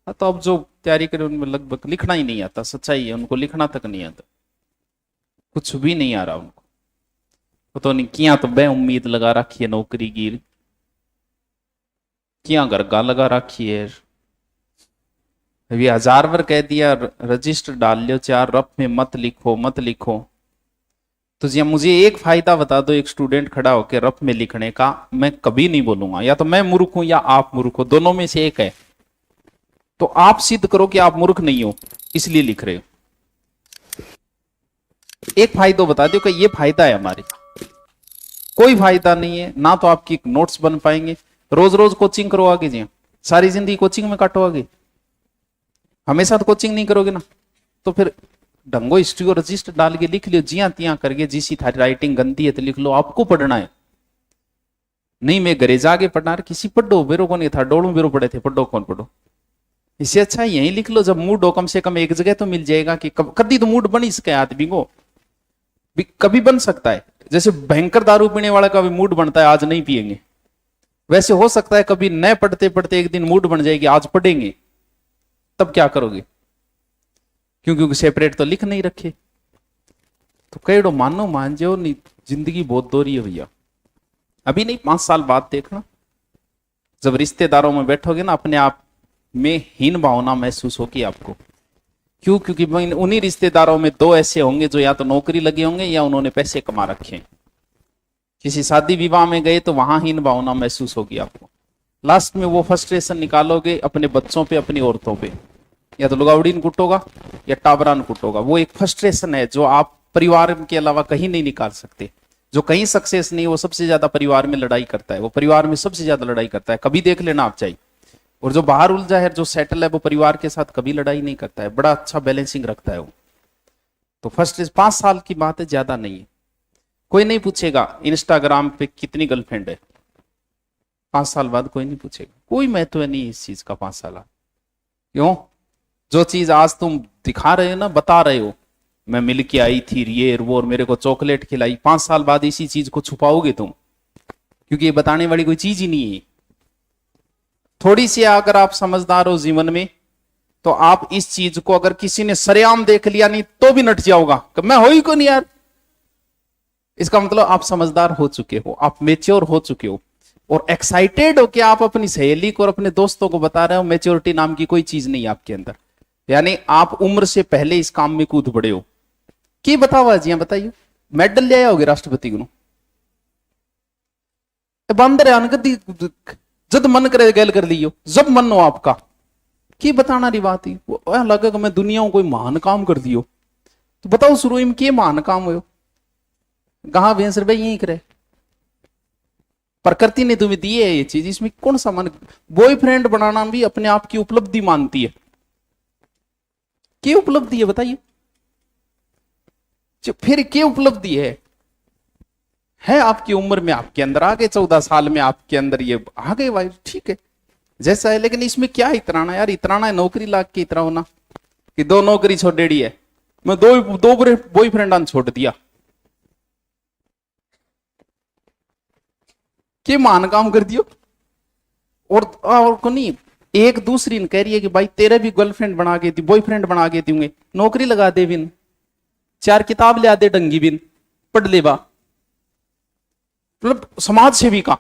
हाँ, तो अब जो तैयारी करे उनमें लगभग लिखना ही नहीं आता, सच्चाई है, उनको लिखना तक नहीं आता, कुछ भी नहीं आ रहा उनको। तो नहीं किया तो बे उम्मीद लगा रखी है नौकरी की, किया गरगा लगा रखी है। अभी 1000 बार कह दिया रजिस्टर डाल लियो, 4 रफ में मत लिखो मत लिखो। तो जी मुझे एक फायदा बता दो, एक स्टूडेंट खड़ा होकर रफ में लिखने का, मैं कभी नहीं बोलूंगा या तो मैं मूर्ख हूं या आप मूर्ख हो, दोनों में से एक है। तो आप सिद्ध करो कि आप मूर्ख नहीं हो इसलिए लिख रहे हो। एक फायदा बता दो कि ये फायदा है हमारे, कोई फायदा नहीं है ना, तो आपकी नोट्स बन पाएंगे। रोज रोज कोचिंग करवाओगे जी, सारी जिंदगी कोचिंग में काटोगे, हमेशा तो कोचिंग नहीं करोगे ना। तो फिर ढंगो हिस्ट्री और रजिस्टर डाल के लिख लियो, जिया तिया करके, जिसी थारी राइटिंग गंदी है तो लिख लो, आपको पढ़ना है। नहीं मैं घरे जाके पढ़ना, किसी पढ़ो बेरो कौन था, डोलू बेरो पढ़े थे, पढ़ो कौन पढ़ो। इससे अच्छा यही लिख लो, जब मूड हो कम से कम एक जगह तो मिल जाएगा कि कभी तो मूड बन ही सके आदमी को, कभी बन सकता है। जैसे भयंकर दारू पीने वाला का भी मूड बनता है आज नहीं पिएंगे, वैसे हो सकता है कभी न पढ़ते पढ़ते एक दिन मूड बन जाएगी आज पढ़ेंगे, तब क्या करोगे? क्योंकि सेपरेट तो लिख नहीं रखे। तो कहो मानो मान जाओ, नहीं जिंदगी बहुत दोहरी है भैया। अभी नहीं 5 साल बाद देखना, जब रिश्तेदारों में बैठोगे ना, अपने आप में हीन भावना महसूस होगी आपको। क्यों? क्योंकि उन्हीं रिश्तेदारों में 2 ऐसे होंगे जो या तो नौकरी लगे होंगे या उन्होंने पैसे कमा रखे हैं। किसी शादी विवाह में गए तो वहां हीन भावना महसूस होगी आपको। लास्ट में वो फ्रस्ट्रेशन निकालोगे अपने बच्चों पे, अपनी औरतों पे, या तो लुगावड़ीन कुटोगा या टाबरान कुटोगा। वो एक फ्रस्ट्रेशन है जो आप परिवार के अलावा कहीं नहीं निकाल सकते। जो कहीं सक्सेस नहीं, वो सबसे ज्यादा परिवार में लड़ाई करता है, वो परिवार में सबसे ज्यादा लड़ाई करता है, कभी देख लेना आप चाहिए। और जो बाहर उलझा है, जो सेटल है, वो परिवार के साथ कभी लड़ाई नहीं करता है, बड़ा अच्छा बैलेंसिंग रखता है वो। तो फर्स्ट 5 साल की बात है, ज्यादा नहीं है। कोई नहीं पूछेगा इंस्टाग्राम पे कितनी गर्लफ्रेंड है, 5 साल बाद कोई नहीं पूछेगा, कोई महत्व नहीं इस चीज का 5 साल। क्यों? जो चीज आज तुम दिखा रहे हो ना, बता रहे हो, मैं मिल के आई थी ये वो और मेरे को चॉकलेट खिलाई, 5 साल बाद इसी चीज को छुपाओगे तुम, क्योंकि ये बताने वाली कोई चीज ही नहीं है। थोड़ी सी अगर आप समझदार हो जीवन में, तो आप इस चीज को अगर किसी ने सरेआम देख लिया नहीं तो भी नट जाओगा कि मैं हो ही को नहीं यार। इसका मतलब आप समझदार हो चुके हो, आप मेच्योर हो चुके हो, और एक्साइटेड हो कि आप अपनी सहेली को और अपने दोस्तों को बता रहे हो मेच्योरिटी नाम की कोई चीज नहीं आपके अंदर। यानी आप उम्र से पहले इस काम में कूद पड़े हो। की बतावा जी, बताइए, मेडल ले आए होगे राष्ट्रपति को, बंदर जब मन करे गैल कर लियो, जब मन हो आपका, की बताना रही बात ही लगे कि मैं दुनिया को कोई महान काम कर दियो। तो बताओ शुरू में के महान काम हो, कहां भैंस भाई यही करे, प्रकृति ने तुम्हें दी है ये चीज, इसमें कौन सा मन। बॉयफ्रेंड बनाना भी अपने आप की उपलब्धि मानती है, क्या उपलब्धि है बताइए? फिर क्या उपलब्धि है आपकी उम्र में, आपके अंदर आ गए, 14 साल में आपके अंदर ये आ गए भाई, ठीक है जैसा है। लेकिन इसमें क्या इतराना यार, इतराना है नौकरी लाग के इतरा होना कि 2 नौकरी छोड़ डेड़ी है, मैं दो बॉयफ्रेंड छोड़ दिया, के मान काम कर दियो। और को नहीं, एक दूसरी ने कह रही है कि भाई तेरे भी गर्लफ्रेंड बना के दी, बॉयफ्रेंड बना के दूंगे, नौकरी लगा दे बिन, 4 किताब ले आते डंगी बिन, पढ़ लेवा। मतलब समाज सेवी का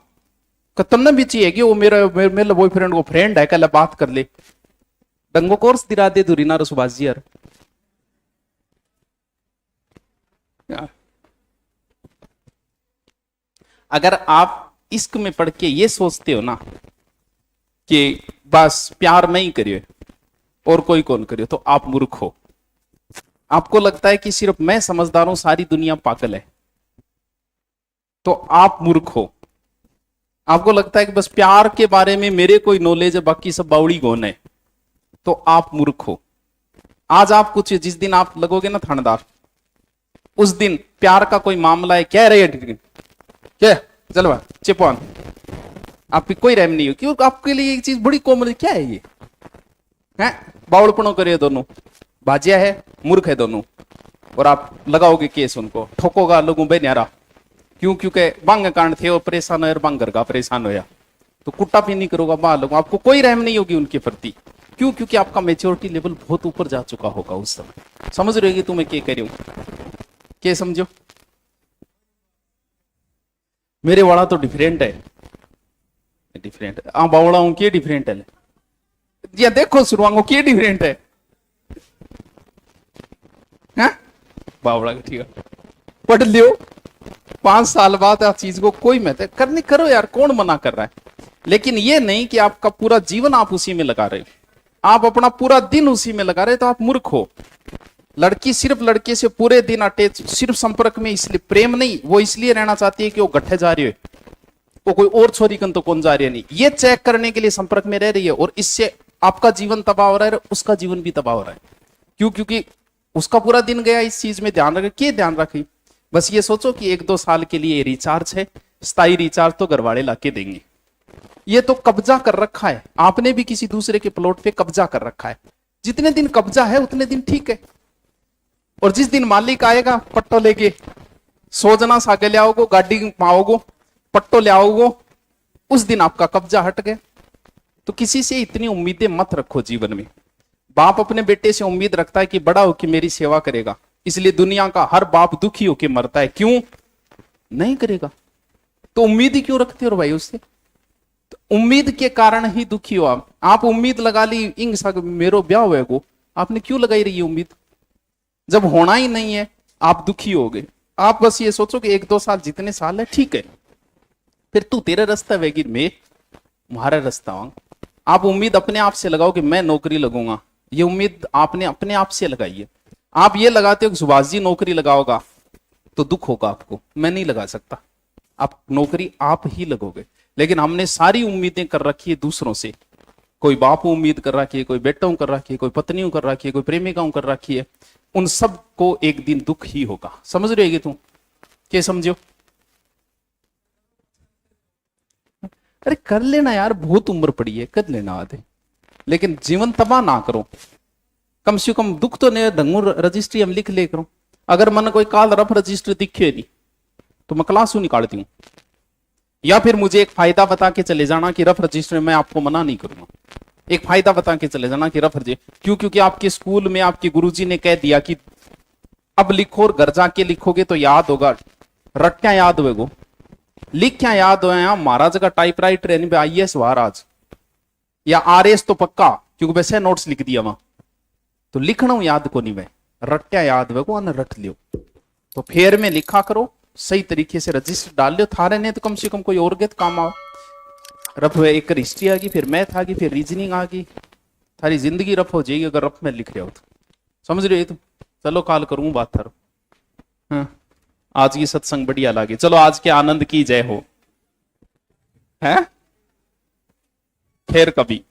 तुमने भी चाहिए कि वो मेरे बॉयफ्रेंड को फ्रेंड है, कल बात कर ले, डंगो कोर्स दिरा दे दूरी ना सुभाष जी यार। अगर आप इश्क में पढ़ के ये सोचते हो ना कि बस प्यार मैं ही करिए और कोई कौन करिए, तो आप मूर्ख हो। आपको लगता है कि सिर्फ मैं समझदार हूं, सारी दुनिया पागल है, तो आप मूर्ख हो। आपको लगता है कि बस प्यार के बारे में मेरे कोई नॉलेज है, बाकी सब बावड़ी गौन है, तो आप मूर्ख हो। आज आप कुछ, जिस दिन आप लगोगे ना थानेदार, उस दिन प्यार का कोई मामला है, कह रहे क्या चलो चिपॉन, आपकी कोई रहम नहीं हो, क्यों? आपके लिए एक चीज बड़ी कॉमन, क्या है ये है, बावड़पणों करे दोनों, भाजिया है, मूर्ख है दोनों, और आप लगाओगे केस उनको, ठोकोगा लोगों बे न्यारा। क्यों? क्योंकि बांग कांड थे और परेशान हो, बांगर का परेशान होया, तो कुट्टा भी नहीं करोगा बा लोगों, आपको कोई रहम नहीं होगी उनके प्रति। क्यों? क्योंकि आपका मेच्योरिटी लेवल बहुत ऊपर जा चुका होगा उस समय। समझ रहे हो कि तुम्हें क्या कह रही हूं? क्या समझो? मेरे वाला तो डिफरेंट है, डिफरेंट आ बावड़ा हूं, क्या डिफरेंट है? या देखो सुरवांगो क्या डिफरेंट है, हैं? बावड़ा का ठीक है, पढ़ लियो। 5 साल बाद आप चीज को कोई महत्व करनी करो यार, कौन मना कर रहा है? लेकिन ये नहीं कि आपका पूरा जीवन आप उसी में लगा रहे हो, आप अपना पूरा दिन उसी में लगा रहे, तो आप मूर्ख हो। लड़की सिर्फ लड़के से पूरे दिन अटैच, सिर्फ संपर्क में, इसलिए प्रेम नहीं, वो इसलिए रहना चाहती है कि वो गट्ठे जा रही है, वो कोई और छोरी कन तो कौन जा रही है नहीं, ये चेक करने के लिए संपर्क में रह रही है, और इससे आपका जीवन तबाह हो रहा है, उसका जीवन भी तबाह हो रहा है। क्यों? क्योंकि उसका पूरा दिन गया इस चीज में ध्यान रखे। क्या ध्यान रखी? बस ये सोचो कि 1-2 साल के लिए रिचार्ज है, स्थायी रिचार्ज तो घरवाले लाके देंगे। ये तो कब्जा कर रखा है, आपने भी किसी दूसरे के प्लॉट पे कब्जा कर रखा है। जितने दिन कब्जा है उतने दिन ठीक है, और जिस दिन मालिक आएगा पट्टो लेके, सोजना सागे ले आओगो, गाड़ी पाओगो, पट्टो ले आओगो, उस दिन आपका कब्जा हट गया। तो किसी से इतनी उम्मीदें मत रखो जीवन में। बाप अपने बेटे से उम्मीद रखता है कि बड़ा होकर मेरी सेवा करेगा, इसलिए दुनिया का हर बाप दुखी होकर मरता है। क्यों? नहीं करेगा तो उम्मीद ही क्यों रखते हो भाई उससे? तो उम्मीद के कारण ही दुखी हो आप। आप उम्मीद लगा ली इंग सग मेरो ब्याह हुए को, आपने क्यों लगाई रही है उम्मीद? जब होना ही नहीं है आप दुखी हो गए। आप बस ये सोचो कि 1-2 साल जितने साल है ठीक है, फिर तू तेरा रास्ता वेगी, मैं तुम्हारा रास्ता हूं। आप उम्मीद अपने आप से लगाओ कि मैं नौकरी लगूंगा, ये उम्मीद आपने अपने आप से लगाई है। आप ये लगाते हो कि सुभाष जी नौकरी लगाओगा तो दुख होगा आपको, मैं नहीं लगा सकता। आप नौकरी आप ही लगोगे। लेकिन हमने सारी उम्मीदें कर रखी है दूसरों से। कोई बाप उम्मीद कर रखी है, कोई बेटों कर रखी है, कोई पत्नियों कर रखी है, कोई प्रेमिकाओं कर रखी है। उन सब को एक दिन दुख ही होगा। समझ रहेगी तू? क्या समझो? अरे कर लेना यार, बहुत उम्र पड़ी है, कर लेना आधे, लेकिन जीवन तबाह ना करो। कम से कम दुख तो नहीं, ढंगू रजिस्ट्री हम लिख ले करो। अगर मन कोई काल रफ रजिस्टर दिखे नहीं तो मैं क्लास निकालती हूं, या फिर मुझे एक फायदा बता के चले जाना कि रफ रजिस्टर, मैं आपको मना नहीं करूंगा। एक फायदा बता के चले जाना कि रफ रजिस्टर। क्यों? क्योंकि आपके स्कूल में आपके गुरुजी ने कह दिया कि अब लिखो, और घर जाके लिखोगे तो याद होगा। रट्टा याद होगा, लिख क्या याद हो? महाराज का टाइपराइटर यानी IAS महाराज या RS तो पक्का, क्योंकि वैसे नोट्स लिख दिया वहां, तो लिखना याद को नहीं, मैं रट्टा याद वेगो न रट लियो। तो फेर में लिखा करो, सही तरीके से रजिस्टर डाल लियो थारे ने, तो कम से कम कोई और गए तो काम आओ। रफ एक हिस्ट्री आ गई, फिर मैथ आ गई, फिर रीजनिंग आ गई, थारी जिंदगी रफ हो जाएगी अगर रफ में लिख रहे हो तो। समझ रहे हो? तो चलो काल करूं बात थारो। हाँ, आज की सत्संग बढ़िया लगी। चलो आज के आनंद की जय हो, है फिर कभी।